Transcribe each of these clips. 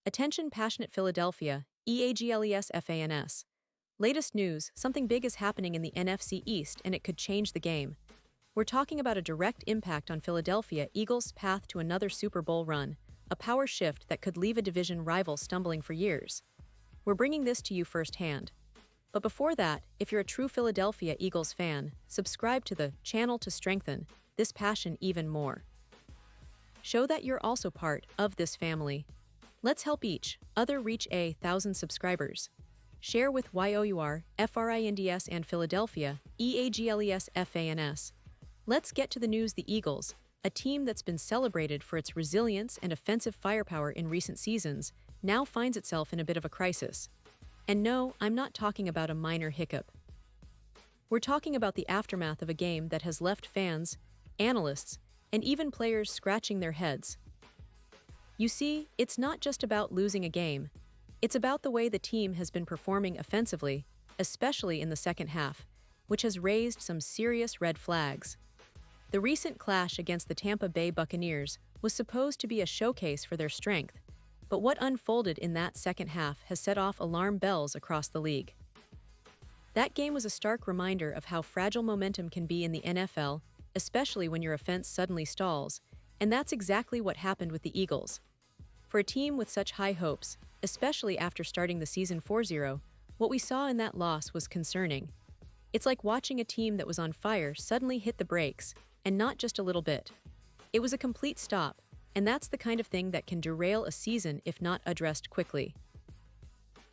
Attention passionate Philadelphia, EAGLES. Latest news, something big is happening in the NFC East and it could change the game. We're talking about a direct impact on Philadelphia Eagles' path to another Super Bowl run, a power shift that could leave a division rival stumbling for years. We're bringing this to you firsthand. But before that, if you're a true Philadelphia Eagles fan, subscribe to the channel to strengthen this passion even more. Show that you're also part of this family. Let's help each other reach 1,000 subscribers. Share with YOUR, FRINDS and Philadelphia, EAGLES. Let's get to the news. The Eagles, a team that's been celebrated for its resilience and offensive firepower in recent seasons, now finds itself in a bit of a crisis. And no, I'm not talking about a minor hiccup. We're talking about the aftermath of a game that has left fans, analysts, and even players scratching their heads. You see, it's not just about losing a game. It's about the way the team has been performing offensively, especially in the second half, which has raised some serious red flags. The recent clash against the Tampa Bay Buccaneers was supposed to be a showcase for their strength, but what unfolded in that second half has set off alarm bells across the league. That game was a stark reminder of how fragile momentum can be in the NFL, especially when your offense suddenly stalls, and that's exactly what happened with the Eagles. For a team with such high hopes, especially after starting the season 4-0, what we saw in that loss was concerning. It's like watching a team that was on fire suddenly hit the brakes, and not just a little bit. It was a complete stop, and that's the kind of thing that can derail a season if not addressed quickly.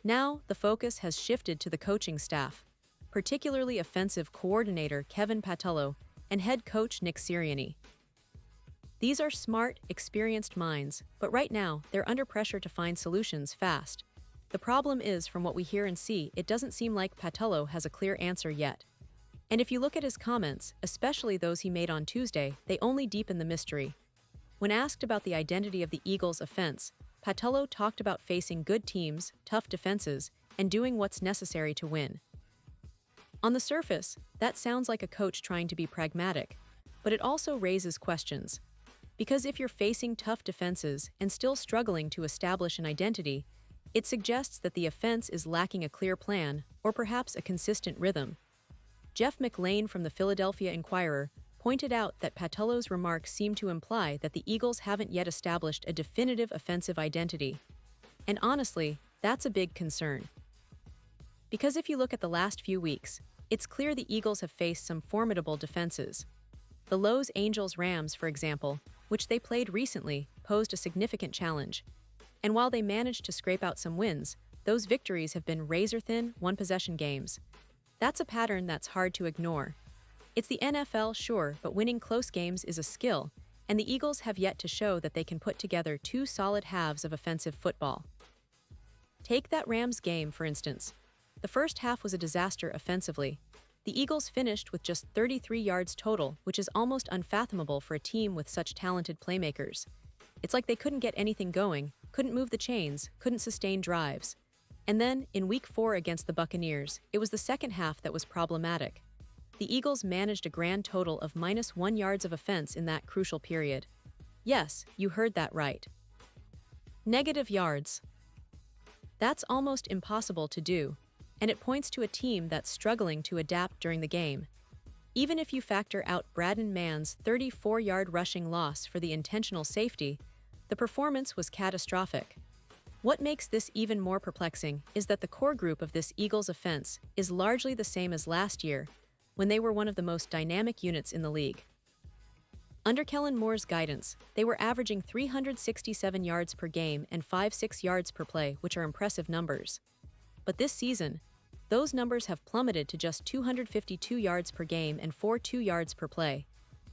Now, the focus has shifted to the coaching staff, particularly offensive coordinator Kevin Patullo and head coach Nick Sirianni. These are smart, experienced minds, but right now, they're under pressure to find solutions fast. The problem is, from what we hear and see, it doesn't seem like Patullo has a clear answer yet. And if you look at his comments, especially those he made on Tuesday, they only deepen the mystery. When asked about the identity of the Eagles' offense, Patullo talked about facing good teams, tough defenses, and doing what's necessary to win. On the surface, that sounds like a coach trying to be pragmatic, but it also raises questions. Because if you're facing tough defenses and still struggling to establish an identity, it suggests that the offense is lacking a clear plan or perhaps a consistent rhythm. Jeff McLean from the Philadelphia Inquirer pointed out that Patullo's remarks seem to imply that the Eagles haven't yet established a definitive offensive identity. And honestly, that's a big concern. Because if you look at the last few weeks, it's clear the Eagles have faced some formidable defenses. The Los Angeles Rams, for example, which they played recently, posed a significant challenge. And while they managed to scrape out some wins, those victories have been razor-thin, one-possession games. That's a pattern that's hard to ignore. It's the NFL, sure, but winning close games is a skill, and the Eagles have yet to show that they can put together two solid halves of offensive football. Take that Rams game, for instance. The first half was a disaster offensively. The Eagles finished with just 33 yards total, which is almost unfathomable for a team with such talented playmakers. It's like they couldn't get anything going, couldn't move the chains, couldn't sustain drives. And then, in Week 4 against the Buccaneers, it was the second half that was problematic. The Eagles managed a grand total of -1 yards of offense in that crucial period. Yes, you heard that right. Negative yards. That's almost impossible to do, and it points to a team that's struggling to adapt during the game. Even if you factor out Braden Mann's 34-yard rushing loss for the intentional safety, the performance was catastrophic. What makes this even more perplexing is that the core group of this Eagles offense is largely the same as last year, when they were one of the most dynamic units in the league. Under Kellen Moore's guidance, they were averaging 367 yards per game and 5.6 yards per play, which are impressive numbers. But this season, those numbers have plummeted to just 252 yards per game and 4.2 yards per play.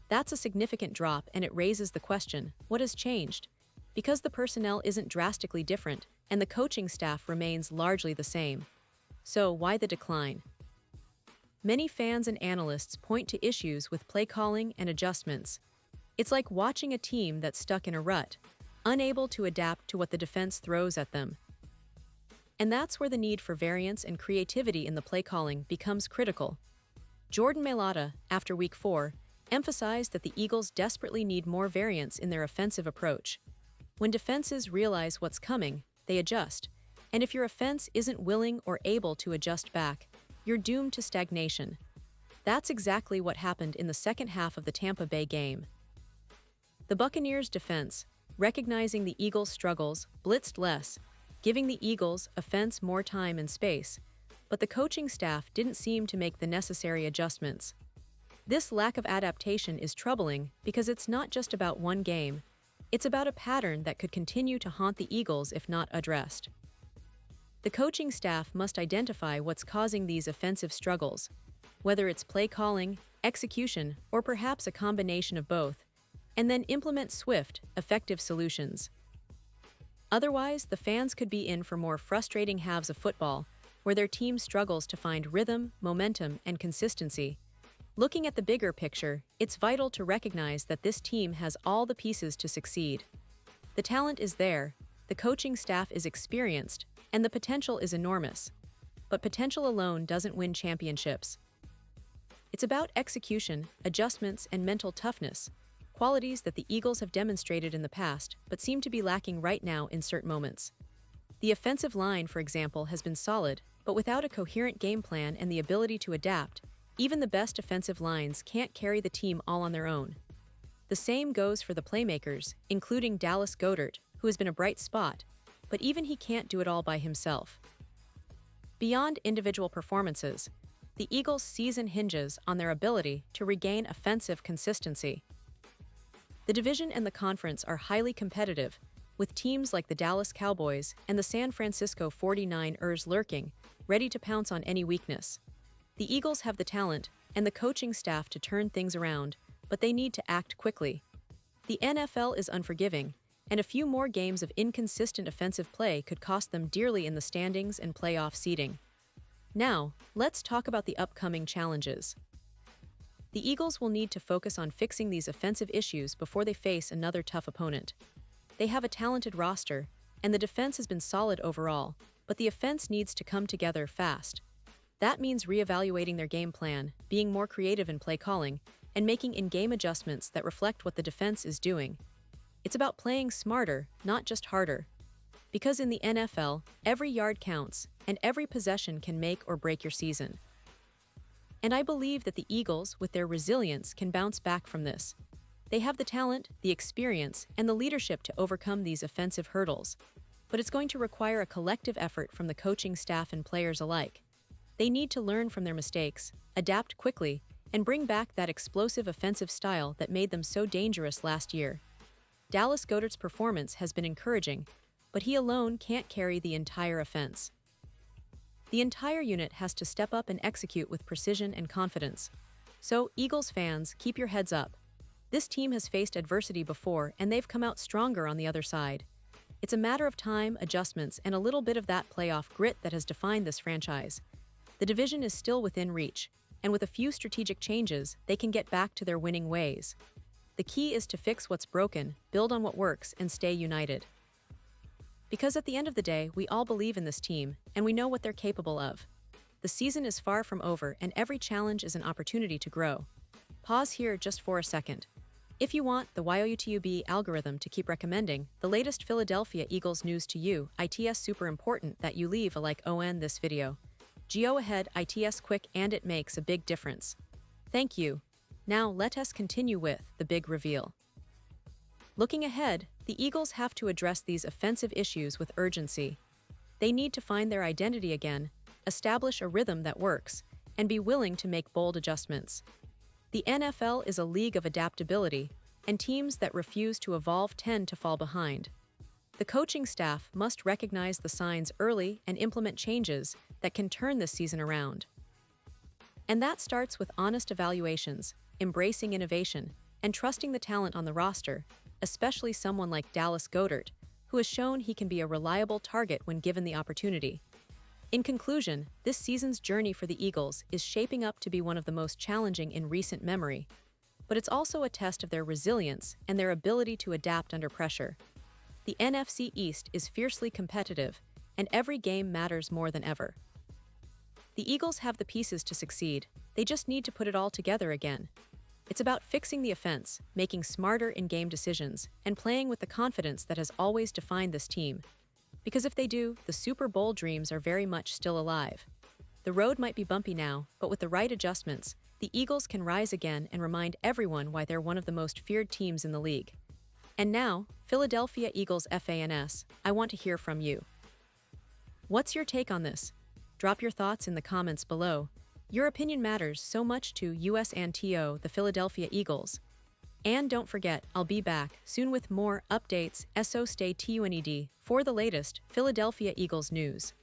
That's a significant drop, and it raises the question, what has changed? Because the personnel isn't drastically different, and the coaching staff remains largely the same. So why the decline? Many fans and analysts point to issues with play calling and adjustments. It's like watching a team that's stuck in a rut, unable to adapt to what the defense throws at them. And that's where the need for variance and creativity in the play calling becomes critical. Jordan Mailata, after Week 4, emphasized that the Eagles desperately need more variance in their offensive approach. When defenses realize what's coming, they adjust. And if your offense isn't willing or able to adjust back, you're doomed to stagnation. That's exactly what happened in the second half of the Tampa Bay game. The Buccaneers' defense, recognizing the Eagles' struggles, blitzed less, giving the Eagles' offense more time and space, but the coaching staff didn't seem to make the necessary adjustments. This lack of adaptation is troubling because it's not just about one game, it's about a pattern that could continue to haunt the Eagles if not addressed. The coaching staff must identify what's causing these offensive struggles, whether it's play calling, execution, or perhaps a combination of both, and then implement swift, effective solutions. Otherwise, the fans could be in for more frustrating halves of football, where their team struggles to find rhythm, momentum, and consistency. Looking at the bigger picture, it's vital to recognize that this team has all the pieces to succeed. The talent is there, the coaching staff is experienced, and the potential is enormous. But potential alone doesn't win championships. It's about execution, adjustments, and mental toughness, qualities that the Eagles have demonstrated in the past but seem to be lacking right now in certain moments. The offensive line, for example, has been solid, but without a coherent game plan and the ability to adapt, even the best offensive lines can't carry the team all on their own. The same goes for the playmakers, including Dallas Goedert, who has been a bright spot, but even he can't do it all by himself. Beyond individual performances, the Eagles' season hinges on their ability to regain offensive consistency. The division and the conference are highly competitive, with teams like the Dallas Cowboys and the San Francisco 49ers lurking, ready to pounce on any weakness. The Eagles have the talent and the coaching staff to turn things around, but they need to act quickly. The NFL is unforgiving, and a few more games of inconsistent offensive play could cost them dearly in the standings and playoff seeding. Now, let's talk about the upcoming challenges. The Eagles will need to focus on fixing these offensive issues before they face another tough opponent. They have a talented roster, and the defense has been solid overall, but the offense needs to come together fast. That means reevaluating their game plan, being more creative in play calling, and making in-game adjustments that reflect what the defense is doing. It's about playing smarter, not just harder. Because in the NFL, every yard counts, and every possession can make or break your season. And I believe that the Eagles, with their resilience, can bounce back from this. They have the talent, the experience, and the leadership to overcome these offensive hurdles. But it's going to require a collective effort from the coaching staff and players alike. They need to learn from their mistakes, adapt quickly, and bring back that explosive offensive style that made them so dangerous last year. Dallas Goedert's performance has been encouraging, but he alone can't carry the entire offense. The entire unit has to step up and execute with precision and confidence. So, Eagles fans, keep your heads up. This team has faced adversity before, and they've come out stronger on the other side. It's a matter of time, adjustments, and a little bit of that playoff grit that has defined this franchise. The division is still within reach, and with a few strategic changes, they can get back to their winning ways. The key is to fix what's broken, build on what works, and stay united. Because at the end of the day, we all believe in this team, and we know what they're capable of. The season is far from over, and every challenge is an opportunity to grow. Pause here just for a second. If you want the YOUTUB algorithm to keep recommending the latest Philadelphia Eagles news to you, it's super important that you leave a like on this video. Go ahead, it's quick and it makes a big difference. Thank you. Now let us continue with the big reveal. Looking ahead, the Eagles have to address these offensive issues with urgency. They need to find their identity again, establish a rhythm that works, and be willing to make bold adjustments. The NFL is a league of adaptability, and teams that refuse to evolve tend to fall behind. The coaching staff must recognize the signs early and implement changes that can turn this season around. And that starts with honest evaluations, embracing innovation, and trusting the talent on the roster, especially someone like Dallas Goedert, who has shown he can be a reliable target when given the opportunity. In conclusion, this season's journey for the Eagles is shaping up to be one of the most challenging in recent memory, but it's also a test of their resilience and their ability to adapt under pressure. The NFC East is fiercely competitive, and every game matters more than ever. The Eagles have the pieces to succeed, they just need to put it all together again. It's about fixing the offense, making smarter in-game decisions, and playing with the confidence that has always defined this team. Because if they do, the Super Bowl dreams are very much still alive. The road might be bumpy now, but with the right adjustments, the Eagles can rise again and remind everyone why they're one of the most feared teams in the league. And now, Philadelphia Eagles fans, I want to hear from you. What's your take on this? Drop your thoughts in the comments below. Your opinion matters so much to us and to the Philadelphia Eagles. And don't forget, I'll be back soon with more updates, so stay tuned for the latest Philadelphia Eagles news.